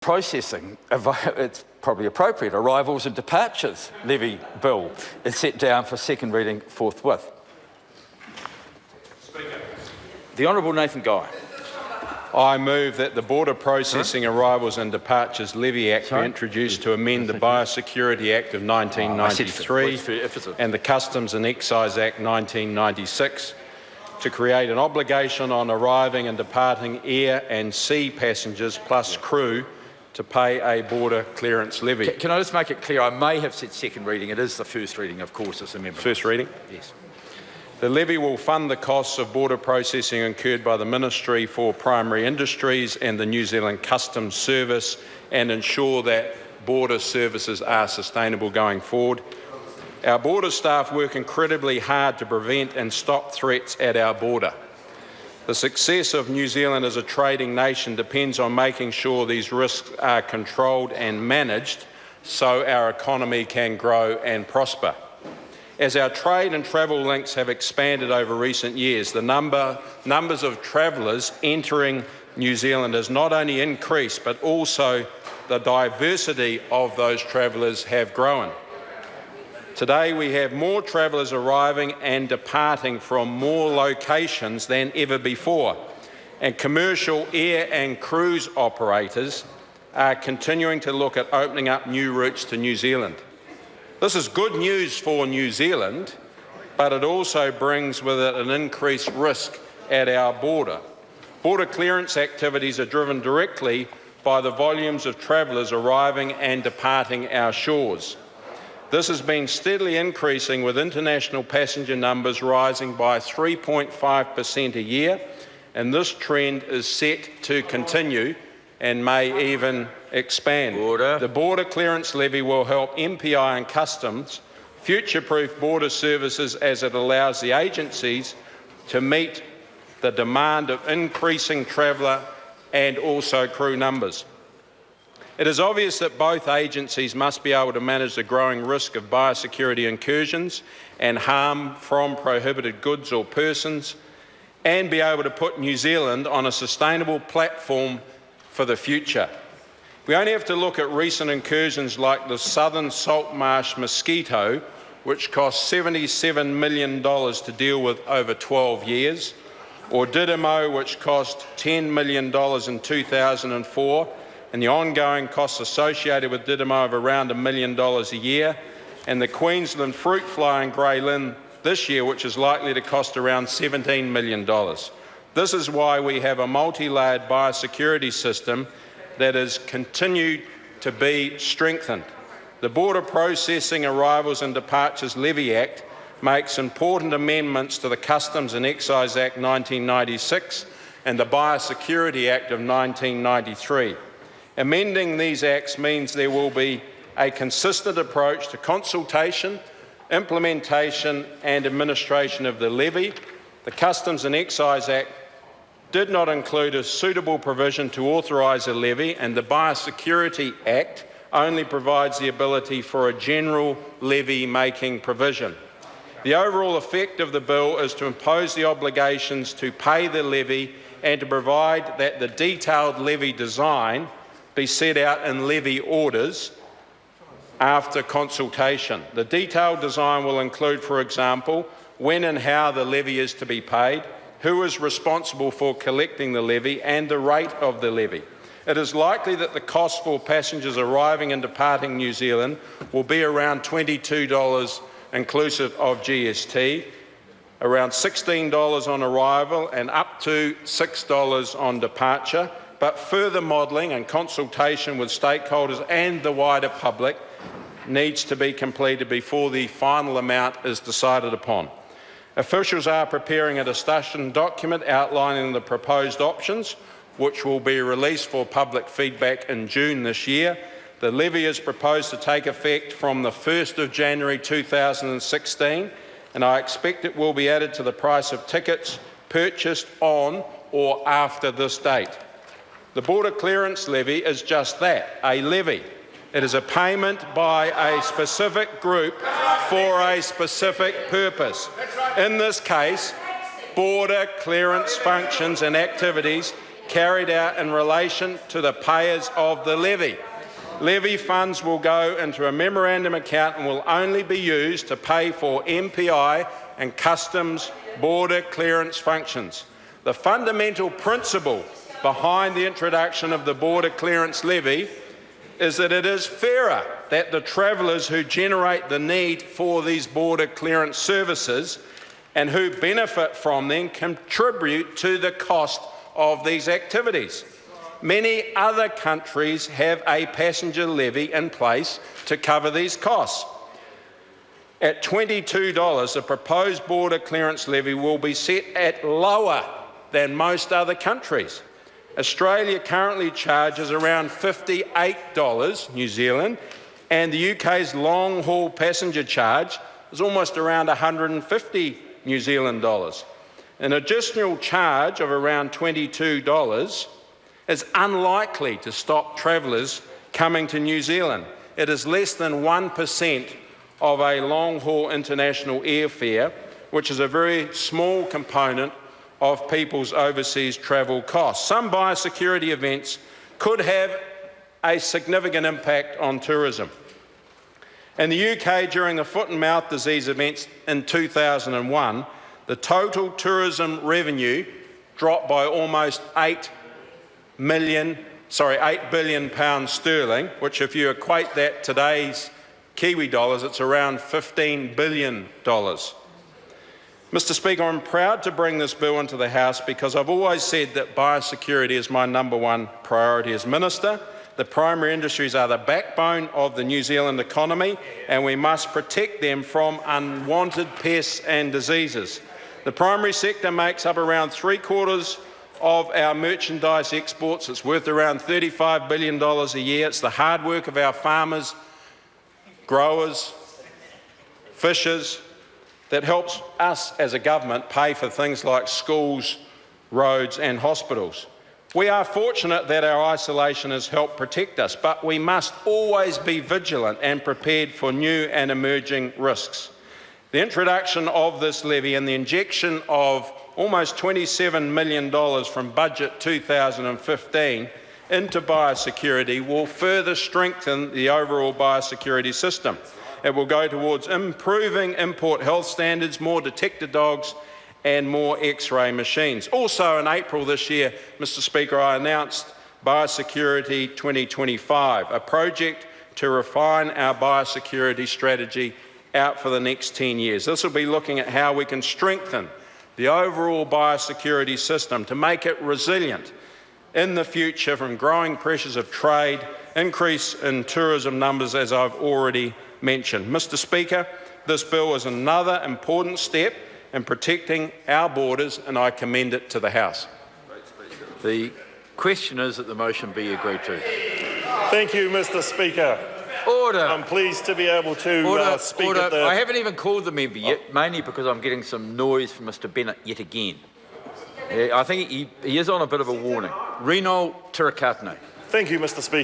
processing, it's probably appropriate, arrivals and departures levy bill is set down for second reading forthwith. Speaker. The Honourable Nathan Guy. I move that the Border Processing Arrivals and Departures Levy Act be introduced to amend the Biosecurity Act of 1993 and the Customs and Excise Act 1996 to create an obligation on arriving and departing air and sea passengers plus crew to pay a border clearance levy. Can I just make it clear? I may have said second reading. It is the first reading, of course, as a member. First reading? Yes. The levy will fund the costs of border processing incurred by the Ministry for Primary Industries and the New Zealand Customs Service and ensure that border services are sustainable going forward. Our border staff work incredibly hard to prevent and stop threats at our border. The success of New Zealand as a trading nation depends on making sure these risks are controlled and managed so our economy can grow and prosper. As our trade and travel links have expanded over recent years, the numbers of travellers entering New Zealand has not only increased, but also the diversity of those travellers have grown. Today we have more travellers arriving and departing from more locations than ever before, and commercial air and cruise operators are continuing to look at opening up new routes to New Zealand. This is good news for New Zealand, but it also brings with it an increased risk at our border. Border clearance activities are driven directly by the volumes of travellers arriving and departing our shores. This has been steadily increasing, with international passenger numbers rising by 3.5% a year, and this trend is set to continue and may even expand. Order. The Border Clearance Levy will help MPI and Customs future-proof border services as it allows the agencies to meet the demand of increasing traveller and also crew numbers. It is obvious that both agencies must be able to manage the growing risk of biosecurity incursions and harm from prohibited goods or persons, and be able to put New Zealand on a sustainable platform for the future. We only have to look at recent incursions like the southern salt marsh mosquito, which cost $77 million to deal with over 12 years, or Didymo, which cost $10 million in 2004, and the ongoing costs associated with Didymo of around $1 million a year, and the Queensland fruit fly and grey lynn this year, which is likely to cost around $17 million. This is why we have a multi-layered biosecurity system that has continued to be strengthened. The Border Processing Arrivals and Departures Levy Act makes important amendments to the Customs and Excise Act 1996 and the Biosecurity Act of 1993. Amending these acts means there will be a consistent approach to consultation, implementation and administration of the levy. The Customs and Excise Act did not include a suitable provision to authorise a levy, and the Biosecurity Act only provides the ability for a general levy-making provision. The overall effect of the bill is to impose the obligations to pay the levy and to provide that the detailed levy design be set out in levy orders after consultation. The detailed design will include, for example, when and how the levy is to be paid, who is responsible for collecting the levy, and the rate of the levy. It is likely that the cost for passengers arriving and departing New Zealand will be around $22 inclusive of GST, around $16 on arrival and up to $6 on departure, but further modelling and consultation with stakeholders and the wider public needs to be completed before the final amount is decided upon. Officials are preparing a discussion document outlining the proposed options, which will be released for public feedback in June this year. The levy is proposed to take effect from the 1st of January 2016, and I expect it will be added to the price of tickets purchased on or after this date. The Border Clearance Levy is just that, a levy. It is a payment by a specific group for a specific purpose. In this case, border clearance functions and activities carried out in relation to the payers of the levy. Levy funds will go into a memorandum account and will only be used to pay for MPI and customs border clearance functions. The fundamental principle behind the introduction of the border clearance levy is that it is fairer that the travellers who generate the need for these border clearance services and who benefit from them contribute to the cost of these activities. Many other countries have a passenger levy in place to cover these costs. At $22, the proposed border clearance levy will be set at lower than most other countries. Australia currently charges around $58 New Zealand, and the UK's long-haul passenger charge is almost around $150 New Zealand dollars. An additional charge of around $22 is unlikely to stop travellers coming to New Zealand. It is less than 1% of a long-haul international airfare, which is a very small component of people's overseas travel costs. Some biosecurity events could have a significant impact on tourism. In the UK, during the foot and mouth disease events in 2001, the total tourism revenue dropped by almost £8 billion, which if you equate that today's Kiwi dollars, it's around $15 billion. Mr. Speaker, I'm proud to bring this bill into the House because I've always said that biosecurity is my #1 priority as Minister. The primary industries are the backbone of the New Zealand economy, and we must protect them from unwanted pests and diseases. The primary sector makes up around 3/4 of our merchandise exports. It's worth around $35 billion a year. It's the hard work of our farmers, growers, fishers, that helps us as a government pay for things like schools, roads and hospitals. We are fortunate that our isolation has helped protect us, but we must always be vigilant and prepared for new and emerging risks. The introduction of this levy and the injection of almost $27 million from Budget 2015 into biosecurity will further strengthen the overall biosecurity system. It will go towards improving import health standards, more detector dogs and more X-ray machines. Also in April this year, Mr. Speaker, I announced Biosecurity 2025, a project to refine our biosecurity strategy out for the next 10 years. This will be looking at how we can strengthen the overall biosecurity system to make it resilient in the future from growing pressures of trade, increase in tourism numbers, as I've already mentioned. Mr. Speaker, this bill is another important step in protecting our borders, and I commend it to the House. The question is that the motion be agreed to. Thank you, Mr. Speaker. Order. I'm pleased to be able to speak at the... I haven't even called the member yet, mainly because I'm getting some noise from Mr. Bennett yet again. I think he is on a bit of a warning. Reno Tirakatne. Thank you, Mr. Speaker.